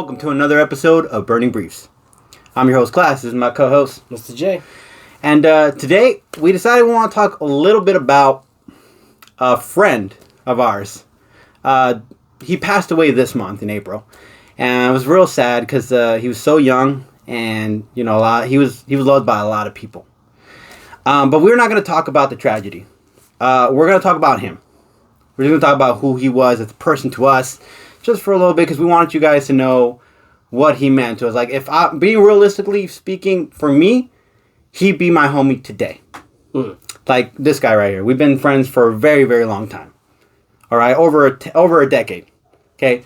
Welcome to another episode of Burning Briefs. I'm your host, Class. This is my co-host, Mr. J. And today, we decided we want to talk a little bit about a friend of ours. He passed away this month in April. And I was real sad because he was so young and, you know, he was loved by a lot of people. But we're not going to talk about the tragedy. We're going to talk about him. We're going to talk about who he was as a person to us, just for a little bit, because we wanted you guys to know what he meant to us. Like, being realistically speaking, for me, he'd be my homie today. Like this guy right here. We've been friends for a very, very long time. All right, over a decade. Okay,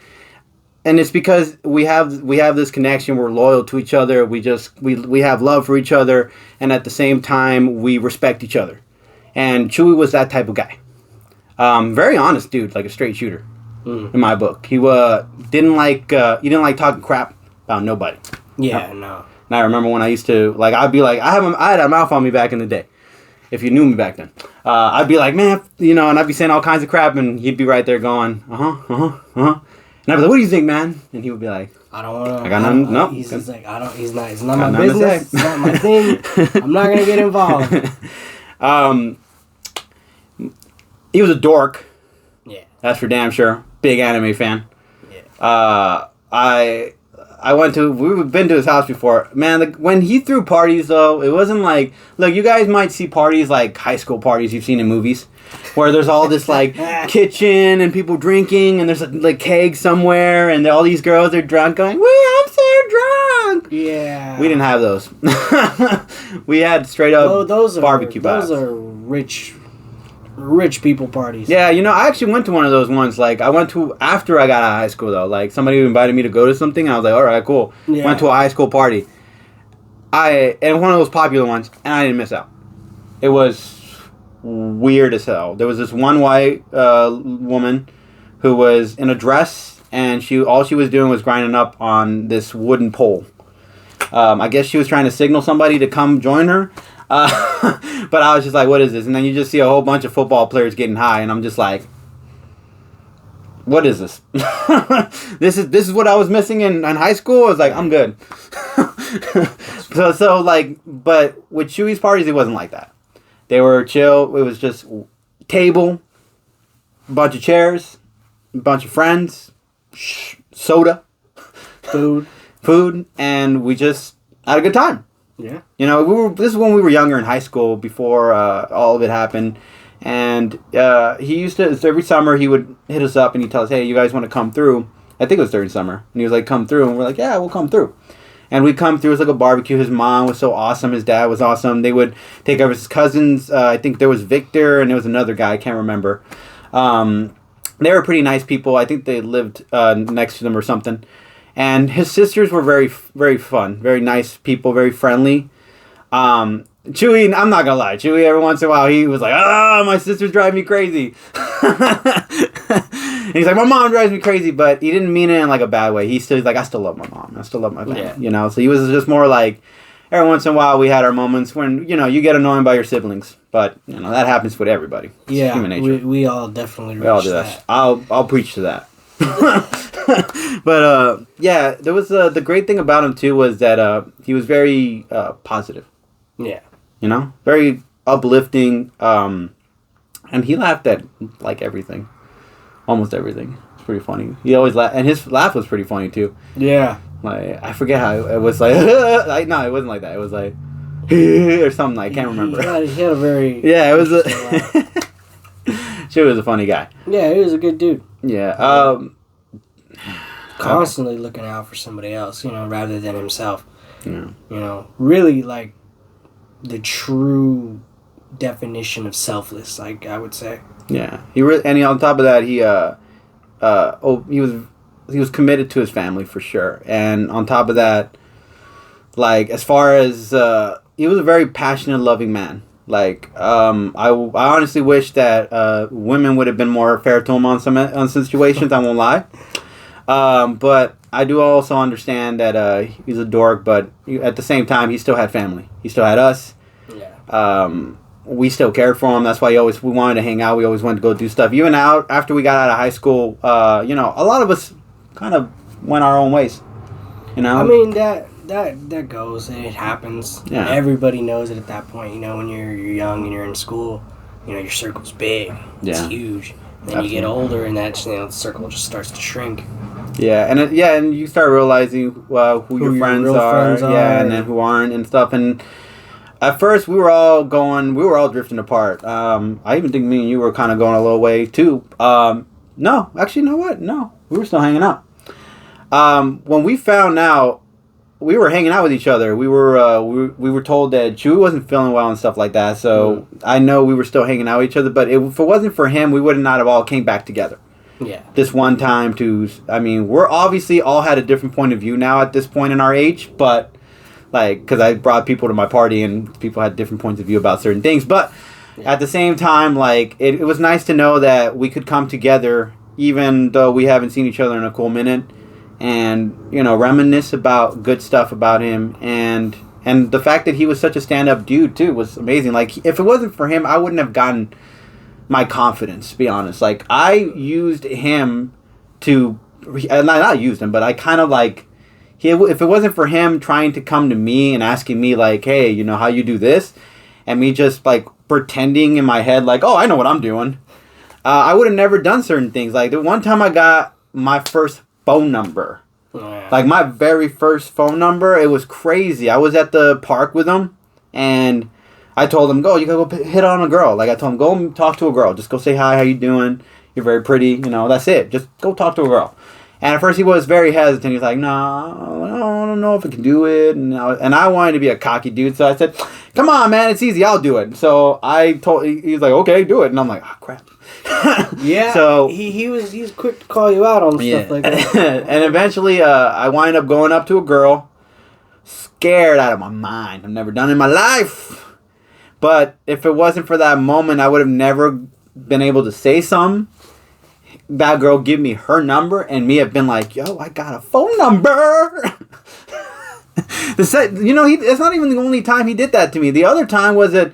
and it's because we have this connection. We're loyal to each other. We have love for each other, and at the same time, we respect each other. And Chewy was that type of guy. Very honest dude, like a straight shooter. In my book, he didn't like talking crap about nobody. Yeah, no. And I remember when I used to, like, I'd be like, I had a mouth on me back in the day. If you knew me back then, I'd be like, man, you know, and I'd be saying all kinds of crap, and he'd be right there going, and I'd be like, what do you think, man? And he would be like, I don't want to. I got nothing. No. He's just like, it's not my business. It's not my thing. I'm not gonna get involved. He was a dork. Yeah. That's for damn sure. Big anime fan. Yeah. We've been to his house before. Man, when he threw parties, though, it wasn't like... Look, you guys might see parties like high school parties you've seen in movies, where there's all this, like, kitchen and people drinking, and there's, like, kegs somewhere, and all these girls are drunk going, woo, I'm so drunk! Yeah. We didn't have those. We had straight-up barbecue vibes. Those are rich people parties. Yeah, you know, I actually went to one of those ones. Like, I went to after I got out of high school, though. Like, somebody invited me to go to something. I was like, all right, cool. Yeah. Went to a high school party. And one of those popular ones, and I didn't miss out. It was weird as hell. There was this one white woman who was in a dress, and all she was doing was grinding up on this wooden pole. I guess she was trying to signal somebody to come join her. But I was just like, what is this? And then you just see a whole bunch of football players getting high, and I'm just like, what is this? This is what I was missing in high school. I was like, I'm good. so like, but with Chewy's parties, it wasn't like that. They were chill. It was just table, a bunch of chairs, a bunch of friends, soda, food, and we just had a good time. Yeah. You know, this is when we were younger in high school, before all of it happened. And he used to, every summer he would hit us up and he'd tell us, hey, you guys want to come through? I think it was during summer. And he was like, come through. And we're like, yeah, we'll come through. And we'd come through. It was like a barbecue. His mom was so awesome. His dad was awesome. They would take over his cousins. I think there was Victor and there was another guy. I can't remember. They were pretty nice people. I think they lived next to them or something. And his sisters were very, very fun, very nice people, very friendly. Chewy, I'm not gonna lie, Chewy, every once in a while, he was like, my sisters drive me crazy. And he's like, my mom drives me crazy, but he didn't mean it in like a bad way. He's like, I still love my mom. I still love my family, you know? So he was just more like, every once in a while, we had our moments when, you know, you get annoyed by your siblings. But, you know, that happens with everybody. It's human nature. We all definitely we all do that. I'll preach to that. But yeah, there was the great thing about him too was that he was very positive. Yeah, you know, very uplifting. And he laughed at like everything, almost everything. It's pretty funny. He always laughed, and his laugh was pretty funny too. Yeah, like I forget how it was like. Like no, it wasn't like that. It was like or something. I can't remember. He had a very yeah. It was She was a funny guy. Yeah, he was a good dude. Yeah. Constantly looking out for somebody else, you know, rather than himself. Yeah. You know, really like the true definition of selfless, like I would say. Yeah. On top of that, he was committed to his family for sure. And on top of that, like as far as he was a very passionate, loving man. Like I honestly wish that women would have been more fair to him on some situations. I won't lie. But I do also understand that he's a dork, but at the same time, he still had family. He still had us. Yeah. We still cared for him. That's why we wanted to hang out. We always wanted to go do stuff. Even after we got out of high school, a lot of us kind of went our own ways. You know? I mean, that goes and it happens. Yeah. Everybody knows it at that point. You know, when you're young and you're in school, you know, your circle's big. It's Yeah. huge. And then you get older and that, the circle just starts to shrink. Yeah, and you start realizing who your friends are, yeah, and then who aren't and stuff. And at first, we were all drifting apart. I even think me and you were kind of going a little way too. No, actually, you know what? No, we were still hanging out. When we found out, we were hanging out with each other. We were told that Chewy wasn't feeling well and stuff like that. So I know we were still hanging out with each other. But if it wasn't for him, we would not have all came back together. Yeah. This one time we're obviously all had a different point of view now at this point in our age, but like, because I brought people to my party and people had different points of view about certain things, but at the same time, like, it was nice to know that we could come together even though we haven't seen each other in a cool minute and, you know, reminisce about good stuff about him and the fact that he was such a stand-up dude too was amazing. Like, if it wasn't for him, I wouldn't have gotten my confidence, to be honest. Like, I used him to not used him, but I kind of like if it wasn't for him trying to come to me and asking me like, hey, you know how you do this, and me just like pretending in my head like, oh, I know what I'm doing, I would have never done certain things. Like the one time I got my first phone number, like my very first phone number, it was crazy. I was at the park with him and I told him, you gotta go hit on a girl. Like, I told him, go talk to a girl. Just go say hi, how you doing? You're very pretty. You know, that's it. Just go talk to a girl. And at first he was very hesitant. He was like, no, I don't know if I can do it. And I wanted to be a cocky dude. So I said, come on, man, it's easy. I'll do it. So he was like, okay, do it. And I'm like, oh, crap. Yeah. So he was quick to call you out on stuff like that. And eventually I wind up going up to a girl, scared out of my mind. I've never done it in my life. But if it wasn't for that moment, I would have never been able to say something. That girl give me her number and me have been like, yo, I got a phone number. It's not even the only time he did that to me. The other time was that,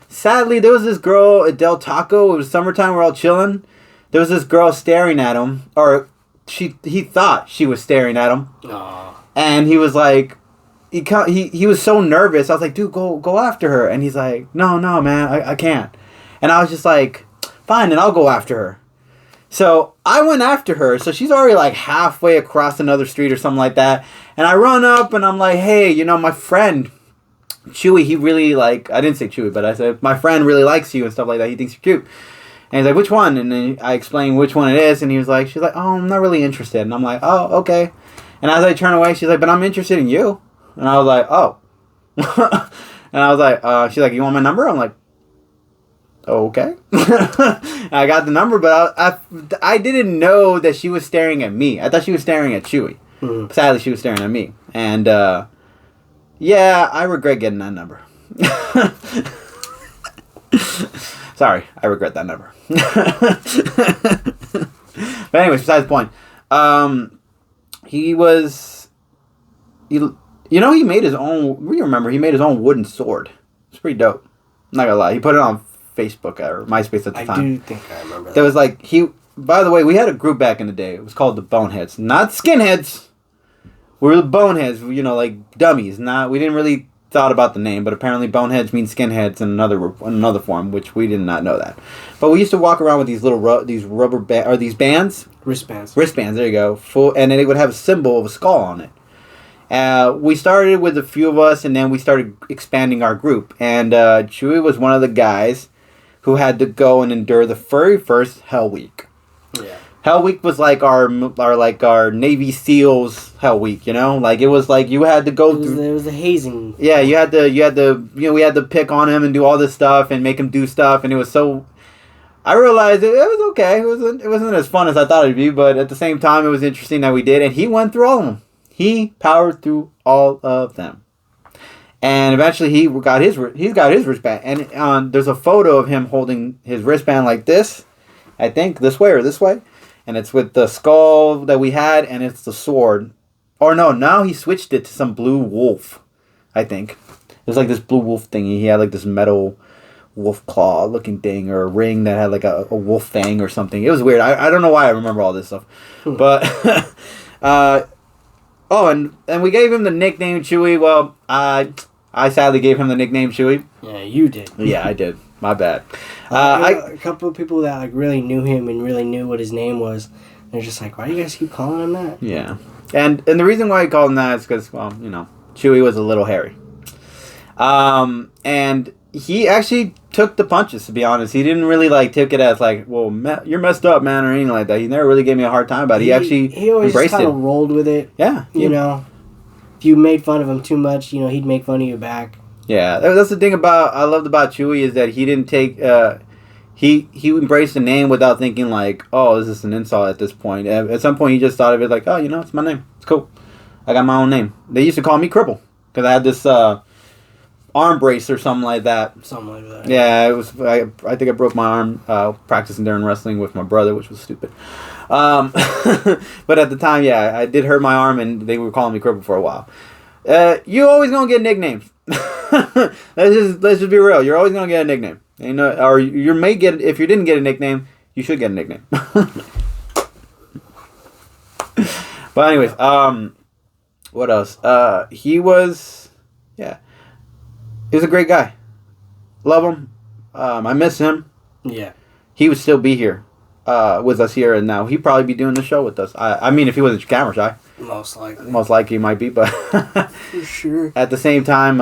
sadly, there was this girl at Del Taco. It was summertime. We're all chilling. There was this girl staring at him. Or he thought she was staring at him. Aww. And he was like, he was so nervous. I was like, dude, go after her. And he's like, no, man, I can't. And I was just like, fine, then I'll go after her. So I went after her. So she's already like halfway across another street or something like that. And I run up and I'm like, hey, you know, my friend, Chewy, he really like, I didn't say Chewy, but I said, my friend really likes you and stuff like that. He thinks you're cute. And he's like, which one? And then I explained which one it is. And she's like, oh, I'm not really interested. And I'm like, oh, okay. And as I turn away, she's like, but I'm interested in you. And I was like, oh. And I was like, she's like, you want my number? I'm like, okay. I got the number, but I didn't know that she was staring at me. I thought she was staring at Chewy. Mm-hmm. Sadly, she was staring at me. And, yeah, I regret getting that number. Sorry, I regret that number. But anyways, besides the point. He made his own, he made his own wooden sword. It's pretty dope. I'm not gonna lie. He put it on Facebook or MySpace at the time. I do think I remember that. There was like, by the way, we had a group back in the day. It was called the Boneheads. Not Skinheads. We were the Boneheads, like dummies. We didn't really thought about the name, but apparently Boneheads means skinheads in another form, which we did not know that. But we used to walk around with these little these bands? Wristbands. Wristbands, there you go. And then it would have a symbol of a skull on it. We started with a few of us, and then we started expanding our group. And Chewy was one of the guys who had to go and endure the very first Hell Week. Yeah. Hell Week was like our Navy SEALs Hell Week, you know? Like, it was like you had to go through... There was a hazing. Yeah, we had to pick on him and do all this stuff and make him do stuff, and it was so... I realized it was okay. It wasn't as fun as I thought it'd be, but at the same time, it was interesting that we did, and he went through all of them. He powered through all of them. And eventually he's got his wristband. And there's a photo of him holding his wristband like this. I think this way or this way. And it's with the skull that we had, and it's the sword. Or no, now he switched it to some blue wolf, I think. It was like this blue wolf thingy. He had like this metal wolf claw looking thing, or a ring that had like a wolf fang or something. It was weird. I don't know why I remember all this stuff. But... Oh, and we gave him the nickname Chewy. Well, I sadly gave him the nickname Chewy. Yeah, you did. Yeah, I did. My bad. A couple of people that like really knew him and really knew what his name was, they're just like, why do you guys keep calling him that? Yeah. And the reason why I called him that is because, well, you know, Chewy was a little hairy. And he actually took the punches, to be honest. He didn't really, like, take it as, like, well, you're messed up, man, or anything like that. He never really gave me a hard time about it. He actually he always embraced kind it. of rolled with it. Yeah. You know, if you made fun of him too much, you know, he'd make fun of you back. Yeah, that's the thing I loved about Chewy is that he didn't take, he embraced the name without thinking, like, oh, this is an insult at this point. At some point, he just thought of it like, oh, you know, it's my name. It's cool. I got my own name. They used to call me Cripple because I had this arm brace or something like that. Something like that. Yeah, it was. I think I broke my arm practicing during wrestling with my brother, which was stupid. But at the time, yeah, I did hurt my arm, and they were calling me Cripple for a while. You always gonna get nicknames. let's just be real. You're always gonna get a nickname. You know, or you may get, if you didn't get a nickname, you should get a nickname. But anyways, what else? He was a great guy. Love him. I miss him. Yeah. He would still be here with us here and now. He'd probably be doing the show with us. I mean, if he wasn't camera shy. Most likely. Most likely he might be, but for sure. At the same time,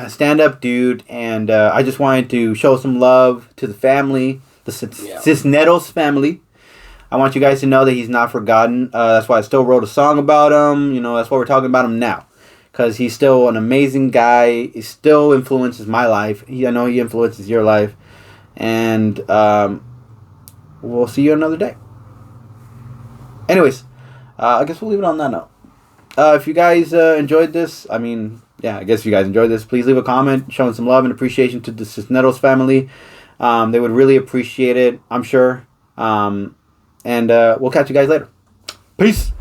stand-up dude, and I just wanted to show some love to the family, the Cisneros family. I want you guys to know that he's not forgotten. That's why I still wrote a song about him. You know, that's why we're talking about him now. Because he's still an amazing guy. He still influences my life. I know he influences your life. And we'll see you another day. Anyways, I guess we'll leave it on that note. If you guys enjoyed this, I guess if you guys enjoyed this, please leave a comment showing some love and appreciation to the Cisneros family. They would really appreciate it, I'm sure. And we'll catch you guys later. Peace.